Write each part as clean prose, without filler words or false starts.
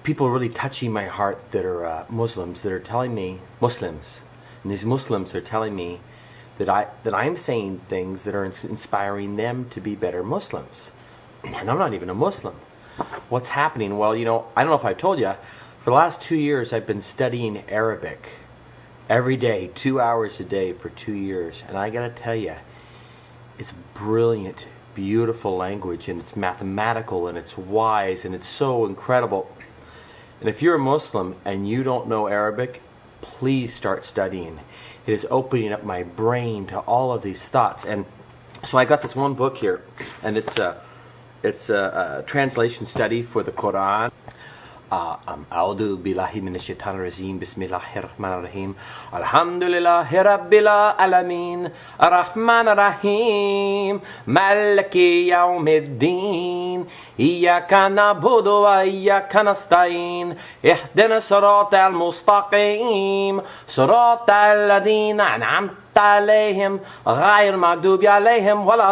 people really touching my heart that are Muslims that are telling me, and these Muslims are telling me that I'm saying things that are inspiring them to be better Muslims. And I'm not even a Muslim. What's happening? Well, you know, I don't know if I told you, for the last 2 years I've been studying Arabic every day, 2 hours a day for 2 years. And I gotta tell you, it's brilliant, beautiful language, and it's mathematical, and it's wise, and it's so incredible. And if you're a Muslim and you don't know Arabic, please start studying. It is opening up my brain to all of these thoughts. And so I got this one book here, and it's a translation study for the Quran. أعوذ بالله من الشيطان الرجيم بسم الله الرحمن الرحيم الحمد لله رب العالمين الرحمن الرحيم مالك يوم الدين إياك نعبد وإياك نستعين اهدنا الصراط المستقيم صراط الذين أنعمت عليهم غير المغضوب عليهم ولا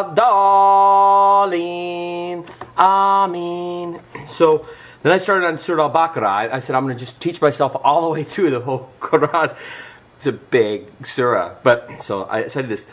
الضالين آمين. So then I started on Surah Al-Baqarah. I said, I'm going to just teach myself all the way through the whole Quran. It's a big surah. But, so I said this.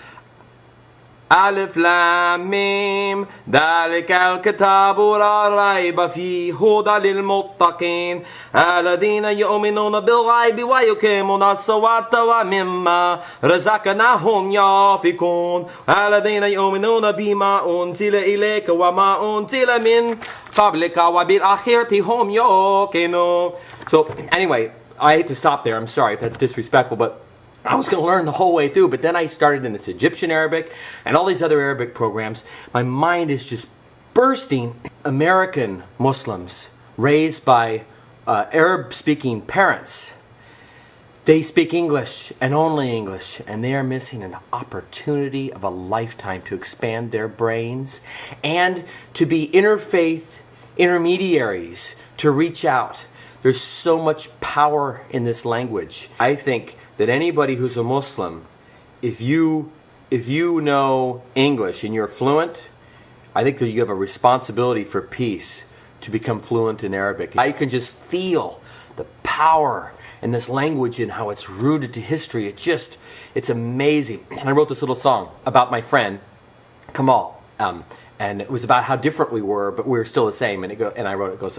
Alif Lam Mim ذلك الكتاب لا ريب فيه هدى للمتقين الذين يؤمنون بالغيب ويقيمون الصلاة ومما رزقناهم ينفقون الذين يؤمنون بما أنزل إليك وما أنزل من قبلك وبالآخرة هم يوقنون. So anyway, I hate to stop there. I'm sorry if that's disrespectful, but I was going to learn the whole way through, but then I started in this Egyptian Arabic and all these other Arabic programs. My mind is just bursting. American Muslims raised by Arab-speaking parents, they speak English and only English, and they are missing an opportunity of a lifetime to expand their brains and to be interfaith intermediaries, to reach out. There's so much power in this language. I think that anybody who's a Muslim, if you know English and you're fluent, I think that you have a responsibility for peace to become fluent in Arabic. I can just feel the power in this language and how it's rooted to history. It's amazing. And I wrote this little song about my friend Kamal, and it was about how different we were, but we were still the same. And I wrote it goes.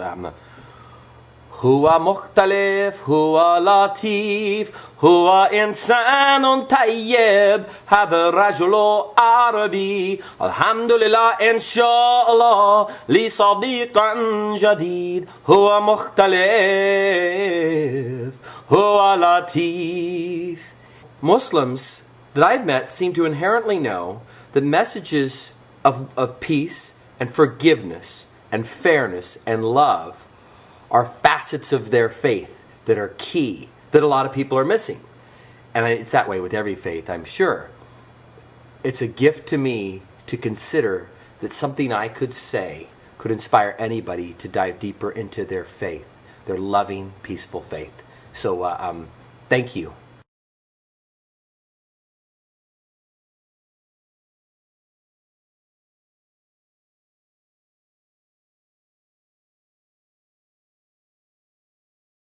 هو مختلف هو لطيف هو إنسان طيب هذا الرجل عربي الحمد لله إن شاء الله لي صديق جديد هو مختلف هو لطيف. Muslims that I've met seem to inherently know that messages of peace and forgiveness and fairness and love are facets of their faith that are key, that a lot of people are missing. And it's that way with every faith, I'm sure. It's a gift to me to consider that something I could say could inspire anybody to dive deeper into their faith, their loving, peaceful faith. So thank you.